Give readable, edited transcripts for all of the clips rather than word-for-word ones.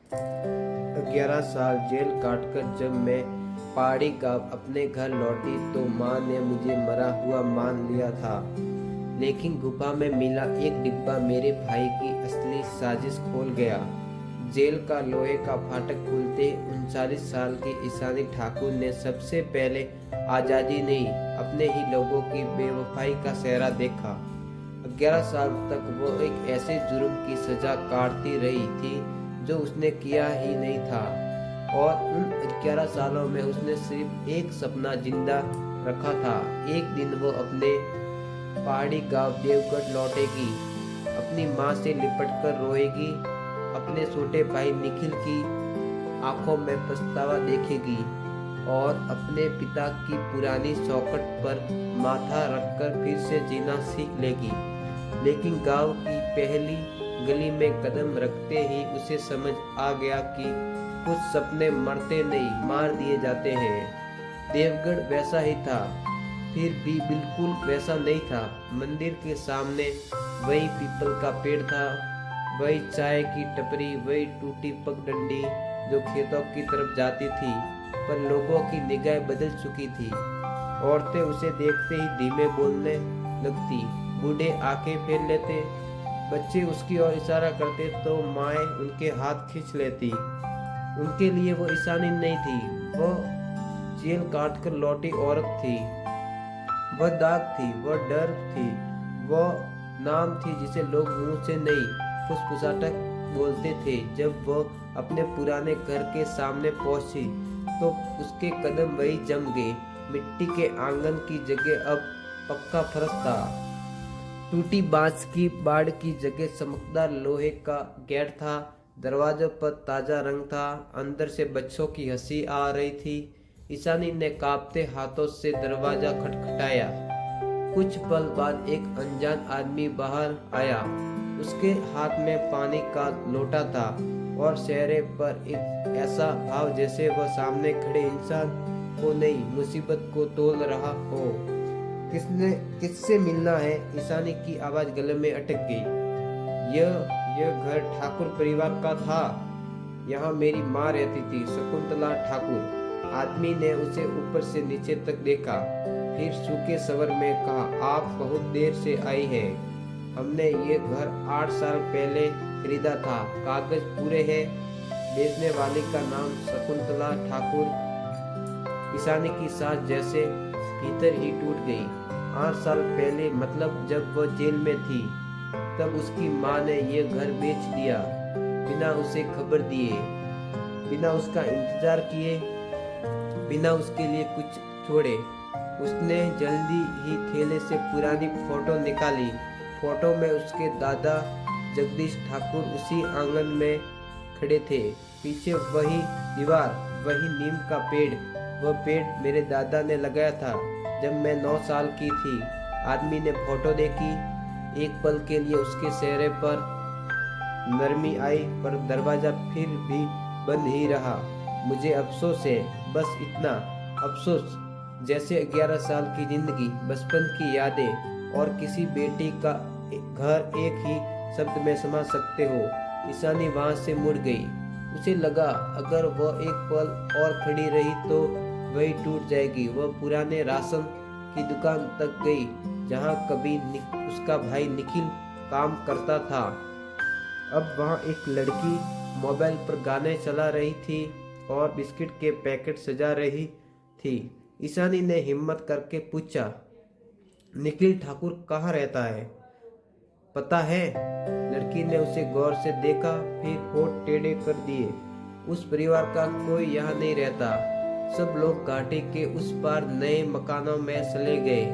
11 साल जेल काटकर जब मैं पहाड़ी गांव अपने घर लौटी तो माँ ने मुझे मरा हुआ मान लिया था। लेकिन गुफा में मिला एक डिब्बा मेरे भाई की असली साजिश खोल गया। जेल का लोहे का फाटक खुलते 39 साल की ईशानी ठाकुर ने सबसे पहले आज़ादी नहीं, अपने ही लोगों की बेवफाई का सेहरा देखा। 11 साल तक वो एक ऐसे जुर्म की सजा काटती रही थी जो उसने किया ही नहीं था, और उन 11 सालों में उसने सिर्फ एक सपना जिंदा रखा था। एक दिन वो अपने पहाड़ी गांव देवगढ़ लौटेगी, अपनी माँ से लिपटकर रोएगी, अपने छोटे भाई निखिल की आंखों में पछतावा देखेगी और अपने पिता की पुरानी चौखट पर माथा रखकर फिर से जीना सीख लेगी। लेकिन गांव की पहली गली में कदम रखते ही उसे समझ आ गया कि कुछ सपने मरते नहीं, मार दिए जाते हैं। देवगढ़ वैसा ही था, फिर भी बिल्कुल वैसा नहीं था। मंदिर के सामने वही पीपल का पेड़ था, वही चाय की टपरी, वही टूटी पगडंडी जो खेतों की तरफ जाती थी, पर लोगों की निगाहें बदल चुकी थी। औरतें उसे देखते ही धीमे बोलने लगती, बूढ़े आंखें फेर लेते, बच्चे उसकी ओर इशारा करते तो माएँ उनके हाथ खींच लेती। उनके लिए वो ईशानी नहीं थी, वो जेल काट कर लौटी औरत थी। वह दाग थी, वह डर थी, वह नाम थी जिसे लोग मुंह से नहीं फुसफुसाहट बोलते थे। जब वह अपने पुराने घर के सामने पहुंची तो उसके कदम वही जम गए। मिट्टी के आंगन की जगह अब पक्का फर्श था, टूटी बांस की बाड़ की जगह चमकदार लोहे का गेट था, दरवाजों पर ताजा रंग था, अंदर से बच्चों की हंसी आ रही थी। ईशानी ने कांपते हाथों से दरवाजा खटखटाया। कुछ पल बाद एक अनजान आदमी बाहर आया। उसके हाथ में पानी का लोटा था और चेहरे पर एक ऐसा भाव जैसे वह सामने खड़े इंसान को नहीं, मुसीबत को तोल रहा हो। किससे मिलना है? ईशानी की आवाज गले में अटक गई। यह घर ठाकुर परिवार का था। यहाँ मेरी माँ रहती थी, शकुंतला ठाकुर। आदमी ने उसे ऊपर से नीचे तक देखा, फिर सूखे स्वर में कहा, आप बहुत देर से आई हैं। हमने ये घर 8 साल पहले खरीदा था, कागज पूरे हैं। बेचने वाली का नाम शकुंतला ठाकुर। ईशानी की सांस जैसे भीतर ही टूट गई। 8 साल पहले मतलब जब वह जेल में थी, तब उसकी माँ ने यह घर बेच दिया, बिना उसे खबर दिए, बिना उसका इंतजार किए, बिना उसके लिए कुछ छोड़े। उसने जल्दी ही थैले से पुरानी फोटो निकाली। फोटो में उसके दादा जगदीश ठाकुर उसी आंगन में खड़े थे। पीछे वही दीवार, वही नीम का पेड़। वह पेड़ मेरे दादा ने लगाया था जब मैं 9 साल की थी। आदमी ने फोटो देखी। एक पल के लिए उसके चेहरे पर नरमी आई, पर दरवाजा फिर भी बंद ही रहा। मुझे अफसोस है, बस इतना अफसोस, जैसे 11 साल की जिंदगी, बचपन की यादें और किसी बेटी का घर एक ही शब्द में समा सकते हो। ईशानी वहां से मुड़ गई। उसे लगा अगर वह एक पल और खड़ी रही तो वही टूट जाएगी। वह पुराने राशन की दुकान तक गई जहां कभी उसका भाई निखिल काम करता था। अब वहां एक लड़की मोबाइल पर गाने चला रही थी और बिस्किट के पैकेट सजा रही थी। ईशानी ने हिम्मत करके पूछा, निखिल ठाकुर कहाँ रहता है? पता है? लड़की ने उसे गौर से देखा, फिर होठ टेढ़े कर दिए। उस परिवार का कोई यहाँ नहीं रहता। सब लोग घाटी के उस पार नए मकानों में चले गए,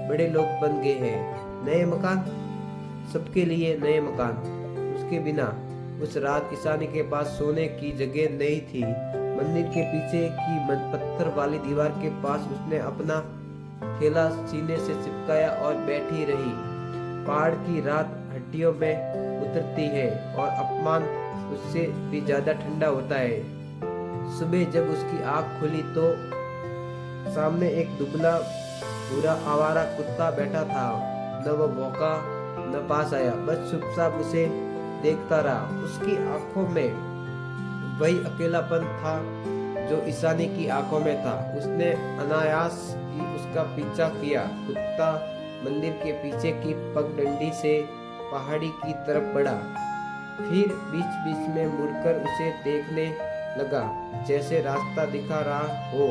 बड़े लोग बन गए हैं। नए मकान? सबके लिए नए मकान। उसके बिना उस रात ईशानी के पास सोने की जगह नहीं थी। मंदिर के पीछे की पत्थर वाली दीवार के पास उसने अपना थैला सीने से चिपकाया और बैठी रही। पहाड़ की रात हड्डियों में उतरती है और अपमान उससे भी ज्यादा ठंडा होता है। सुबह जब उसकी आंख खुली तो सामने एक दुबला भूरा आवारा कुत्ता बैठा था। न वो भौंका न पास आया, बस चुपचाप उसे देखता रहा। उसकी आंखों में वही अकेलापन था जो ईशानी की आंखों में था। उसने अनायास ही उसका पीछा किया। कुत्ता मंदिर के पीछे की पगडंडी से पहाड़ी की तरफ बढ़ा, फिर बीच बीच में मुड़कर उसे देखने लगा जैसे रास्ता दिखा रहा हो।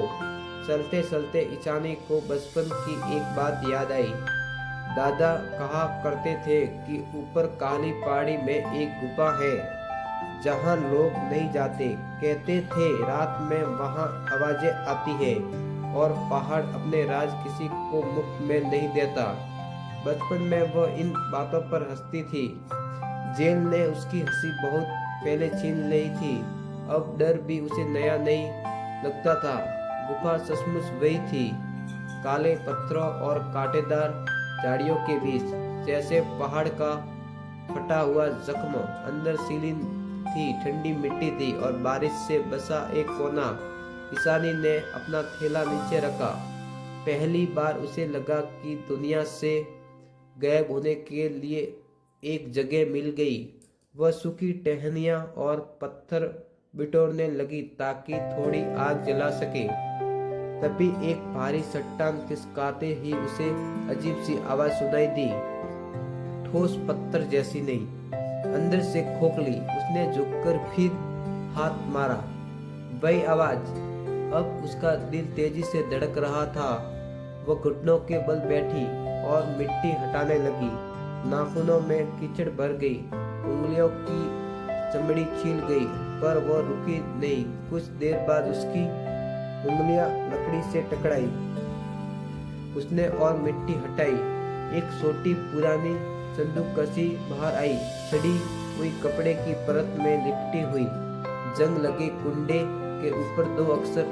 चलते चलते ईशानी को बचपन की एक बात याद आई। दादा कहा करते थे कि ऊपर काली पहाड़ी में एक गुफा है जहाँ लोग नहीं जाते। कहते थे रात में वहाँ आवाजें आती है और पहाड़ अपने राज किसी को मुफ्त में नहीं देता। बचपन में वह इन बातों पर हंसती थी। जेल ने उसकी हंसी बहुत पहले छीन ली थी। अब डर भी उसे नया नहीं लगता था। गुफा सचमुच वही थी, काले पत्थरों और कांटेदार झाड़ियों के बीच, जैसे पहाड़ का फटा हुआ जख्म। अंदर सीलिंग थी, ठंडी मिट्टी थी और बारिश से बसा एक कोना। ईशानी ने अपना थैला नीचे रखा। पहली बार उसे लगा कि दुनिया से गायब होने के लिए एक जगह मिल गई। वह सूखी टहनियां और पत्थर बिटोरने लगी ताकि थोड़ी आग जला सके। तभी एक भारी चट्टान खिसकाते ही उसे अजीब सी आवाज सुनाई दी, ठोस पत्थर जैसी नहीं, अंदर से खोखली। उसने झुककर फिर हाथ मारा, वही आवाज। अब उसका दिल तेजी से धड़क रहा था। वह घुटनों के बल बैठी और मिट्टी हटाने लगी। नाखूनों में कीचड़ भर गई, उंगलियों की चमड़ी छील गई, पर वह रुकी नहीं। कुछ देर बाद उसकी उंगलियां लकड़ी से टकराई। उसने और मिट्टी हटाई। एक छोटी पुरानी संदूक कसी बाहर आई, सड़ी हुई कपड़े की परत में लिपटी हुई। जंग लगे कुंडे के ऊपर दो अक्षर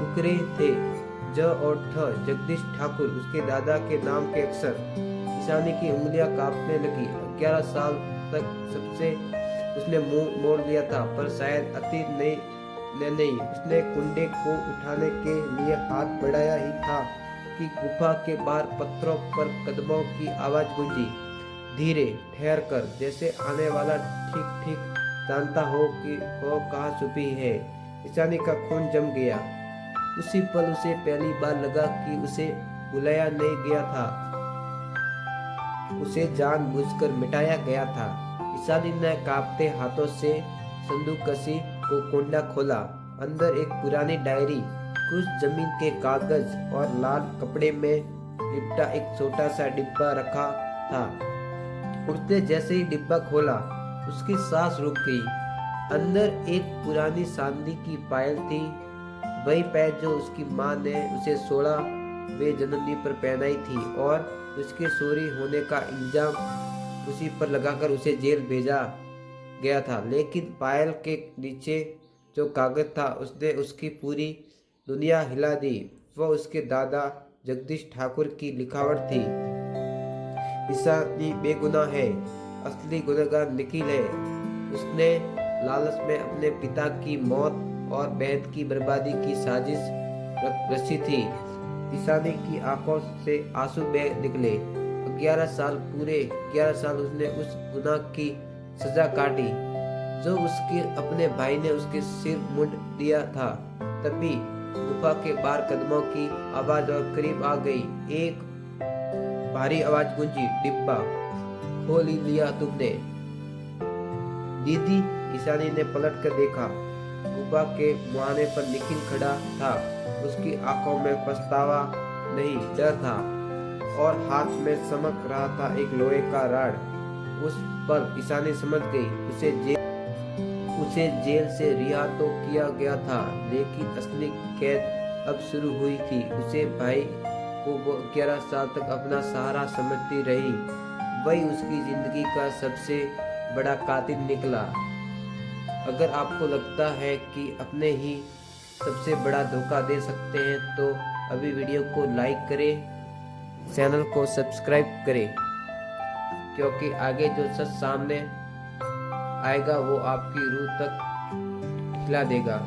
उकरे थे, ज और ठ, जगदीश ठाकुर, उसके दादा के नाम के अक्षर। ईशानी की उंगलियां कांपने लगी। 11 साल तक सबसे उसने मुंह मोड़ लिया था, पर शायद अतीत नहीं। उसने कुंडे को उठाने के लिए हाथ बढ़ाया ही था कि गुफा के बाहर पत्थरों पर कदमों की आवाज गूंजी, धीरे, ठहर कर, जैसे आने वाला ठीक ठीक जानता हो कि वो कहाँ छुपी है। ईशानी का खून जम गया। उसी पल उसे पहली बार लगा कि उसे बुलाया नहीं गया था, उसे जानबूझकर मिटाया गया था। ईशानी ने कांपते हाथों से संदूक कसी को कुंडा खोला। अंदर एक पुरानी डायरी, कुछ जमीन के कागज और लाल कपड़े में लिपटा एक छोटा सा डिब्बा रखा था। उसने जैसे ही डिब्बा खोला, उसकी सांस रुक गई। अंदर एक पुरानी चांदी की पायल थी, वही पायल जो उसकी माँ ने उसे 16वें जन्मदिन पर पहनाई थी और उसके चोरी होने का इल्जाम उसी पर लगाकर उसे जेल भेजा गया था। लेकिन पायल के नीचे जो कागज था, उसने उसकी पूरी दुनिया हिला दी। वह उसके दादा जगदीश ठाकुर की लिखावट थी। ईशानी बेगुनाह है, असली गुनहगार निखिल है। उसने लालच में अपने पिता की मौत और बहन की बर्बादी की साजिश रची थी। ईशानी की आंखों से आंसू बह निकले। 11 साल पूरे 11 साल उसने उस गुनाह की सजा काटी जो उसके अपने भाई ने उसके सिर मुंड दिया था। तभी गुफा के बाहर कदमों की आवाज और करीब आ गई। एक भारी आवाज गूंजी, डिब्बा खोल ही लिया तुमने दीदी। ईशानी ने पलट कर देखा। गुफा के मुहाने पर निखिल खड़ा था। उसकी आंखों में पछतावा नहीं, डर था और हाथ में चमक रहा था एक लोहे का राड। उस पर ईशानी समझ गई, उसे जेल से रिहा तो किया गया था, लेकिन असली कैद अब शुरू हुई थी। उसे भाई को वो 11 साल तक अपना सहारा समझती रही, वही उसकी जिंदगी का सबसे बड़ा कातिल निकला। अगर आपको लगता है कि अपने ही सबसे बड़ा धोखा दे सकते हैं तो अभी वीडियो को लाइक करें, चैनल को सब्सक्राइब करें, क्योंकि आगे जो सच सामने आएगा वो आपकी रूह तक हिला देगा।